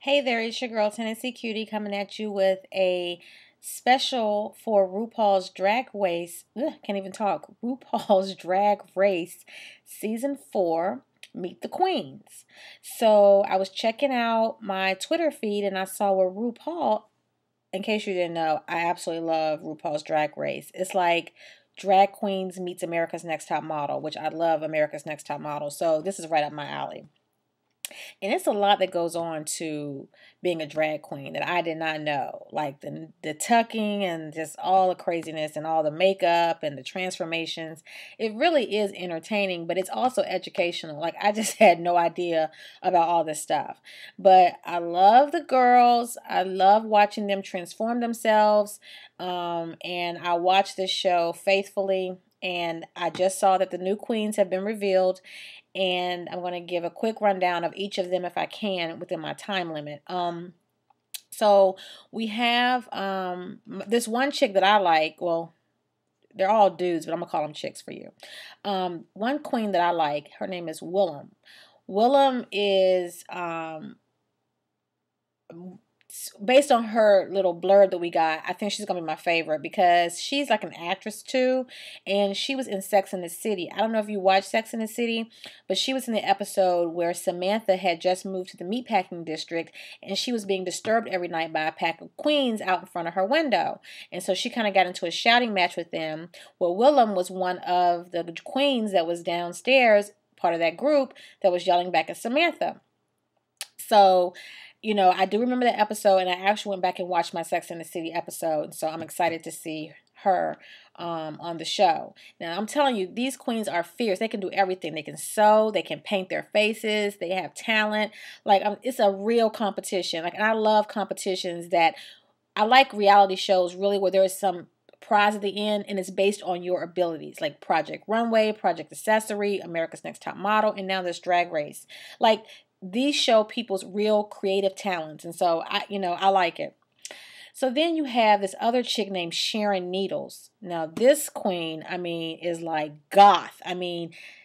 Hey there, it's your girl Tennessee Cutie coming at you with a special for RuPaul's Drag Race. Can't even talk. RuPaul's Drag Race Season 4, Meet the Queens. So I was checking out my Twitter feed and I saw where RuPaul, in case you didn't know, I absolutely love RuPaul's Drag Race. It's like Drag Queens meets America's Next Top Model, which I love America's Next Top Model. So this is right up my alley. And it's a lot that goes on to being a drag queen that I did not know. Like the tucking and just all the craziness and all the makeup and the transformations. It really is entertaining, but it's also educational. Like I just had no idea about all this stuff. But I love the girls. I love watching them transform themselves. And I watch this show faithfully. And I just saw that the new queens have been revealed, and I'm going to give a quick rundown of each of them if I can within my time limit. So we have this one chick that I like. Well, they're all dudes, but I'm going to call them chicks for you. One queen that I like, her name is Willem. Willem is based on her little blurb that we got, I think she's going to be my favorite because she's like an actress too, and she was in Sex and the City. I don't know if you watched Sex and the City, but she was in the episode where Samantha had just moved to the meatpacking district, and she was being disturbed every night by a pack of queens out in front of her window. And so she kind of got into a shouting match with them. Well, Willem was one of the queens that was downstairs, part of that group, that was yelling back at Samantha. So I do remember that episode, and I actually went back and watched my Sex and the City episode, so I'm excited to see her on the show. Now, I'm telling you, these queens are fierce. They can do everything. They can sew. They can paint their faces. They have talent. Like, it's a real competition. Like, and I love competitions that, I like reality shows, really, where there is some prize at the end, and it's based on your abilities, like Project Runway, Project Accessory, America's Next Top Model, and now this Drag Race. Like, these show people's real creative talents, and so I like it. So then you have this other chick named Sharon Needles. Now this queen, is like goth.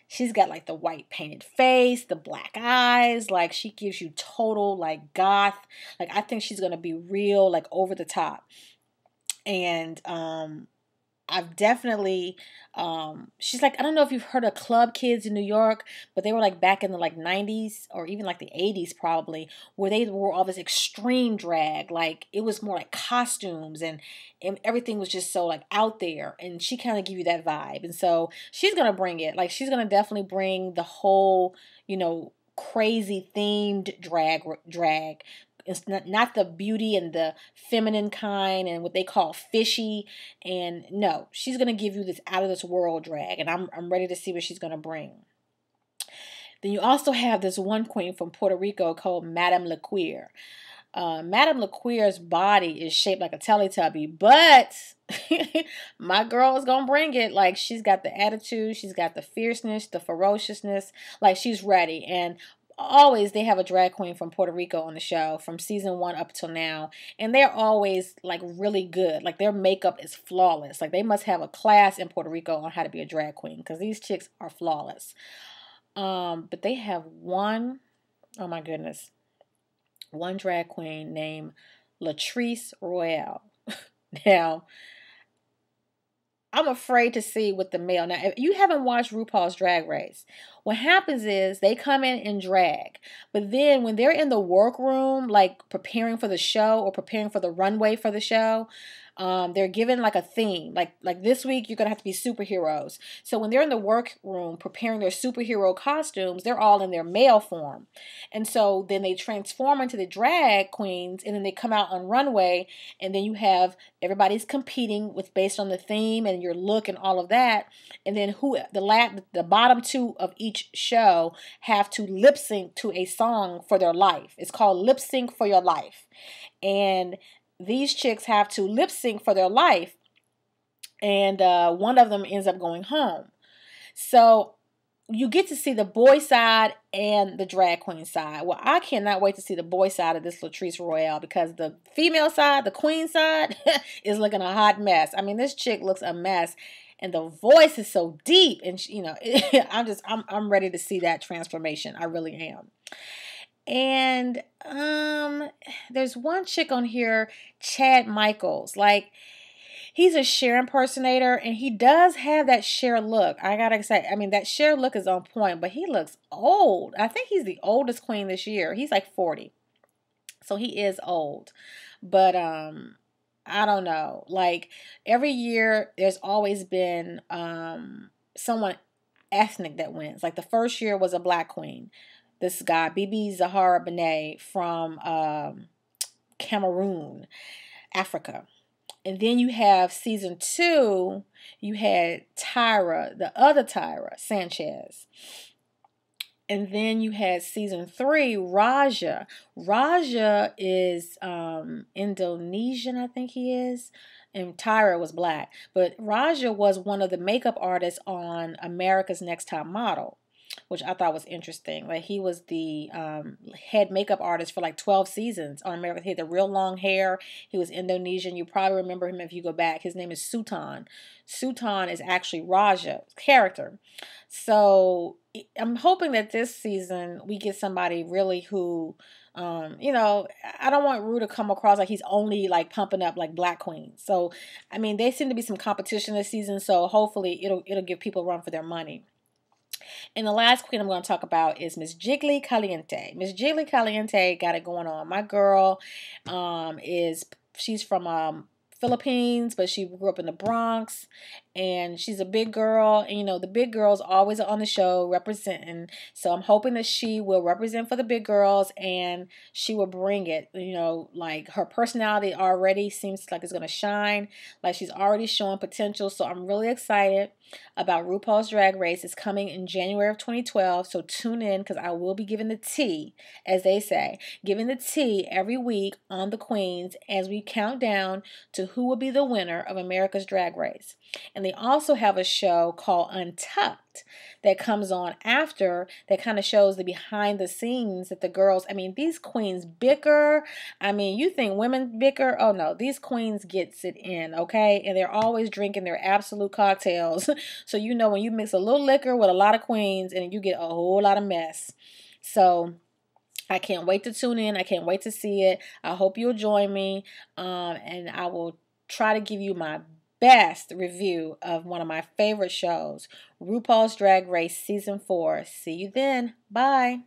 She's got like the white painted face, the black eyes, like she gives you total like goth. Like I think she's gonna be real, like over the top. And I've definitely, she's like, I don't know if you've heard of Club Kids in New York, but they were like back in the like 90s or even like the 80s probably, where they wore all this extreme drag. Like it was more like costumes and everything was just so like out there. And she kind of give you that vibe. And so she's going to bring it. Like she's going to definitely bring the whole, crazy themed drag. It's not the beauty and the feminine kind and what they call fishy. And no, she's going to give you this out of this world drag. And I'm ready to see what she's going to bring. Then you also have this one queen from Puerto Rico called Madame LaQueer. Madame LaQueer's body is shaped like a Teletubby, but my girl is going to bring it. Like she's got the attitude, she's got the fierceness, the ferociousness, like she's ready. And always they have a drag queen from Puerto Rico on the show from season 1 up till now, and they're always like really good. Like their makeup is flawless. Like they must have a class in Puerto Rico on how to be a drag queen because these chicks are flawless. But they have one drag queen named Latrice Royale. Now I'm afraid to see with the male. Now, if you haven't watched RuPaul's Drag Race, what happens is they come in drag. But then when they're in the workroom, like preparing for the show or preparing for the runway for the show, they're given like a theme. Like this week, you're going to have to be superheroes. So when they're in the workroom preparing their superhero costumes, they're all in their male form. And so then they transform into the drag queens, and then they come out on runway, and then you have everybody's competing with based on the theme and your look and all of that. And then the bottom 2 of each show have to lip sync to a song for their life. It's called Lip Sync for Your Life. And these chicks have to lip sync for their life, and one of them ends up going home. So you get to see the boy side and the drag queen side. Well, I cannot wait to see the boy side of this Latrice Royale because the female side, the queen side, is looking a hot mess. This chick looks a mess, and the voice is so deep, and I'm ready to see that transformation. I really am. And there's one chick on here, Chad Michaels. Like, he's a Cher impersonator, and he does have that Cher look. I gotta say, I mean, that Cher look is on point, but he looks old. I think he's the oldest queen this year. He's like 40. So he is old. But I don't know. Like, every year there's always been someone ethnic that wins. Like, the first year was a black queen. This guy, Bibi Zahara Benet from Cameroon, Africa. And then you have season 2, you had Tyra, the other Tyra Sanchez. And then you had season 3, Raja. Raja is Indonesian, I think he is. And Tyra was black. But Raja was one of the makeup artists on America's Next Top Model, which I thought was interesting. Like, he was the head makeup artist for like 12 seasons on America. He had the real long hair. He was Indonesian. You probably remember him if you go back. His name is Sultan. Sultan is actually Raja's character. So I'm hoping that this season we get somebody really who, you know, I don't want Ru to come across like he's only like pumping up like black queens. So, I mean, there seem to be some competition this season. So hopefully it'll give people a run for their money. And the last queen I'm going to talk about is Miss Jiggly Caliente. Miss Jiggly Caliente got it going on. My girl she's from Philippines, but she grew up in the Bronx, and she's a big girl. And, you know, the big girls always are on the show representing. So I'm hoping that she will represent for the big girls, and she will bring it. You know, like, her personality already seems like it's going to shine. Like, she's already showing potential. So I'm really excited about RuPaul's Drag Race. It's coming in January of 2012. So tune in, because I will be giving the tea, as they say, giving the tea every week on the queens as we count down to who will be the winner of America's Drag Race. And they also have a show called Untucked that comes on after, that kind of shows the behind the scenes that the girls, I mean, these queens bicker. I mean, you think women bicker? Oh no, these queens gets it in, okay? And they're always drinking their absolute cocktails. So, you know, when you mix a little liquor with a lot of queens, and you get a whole lot of mess. So I can't wait to tune in. I can't wait to see it. I hope you'll join me. And I will try to give you my best review of one of my favorite shows, RuPaul's Drag Race Season 4. See you then. Bye.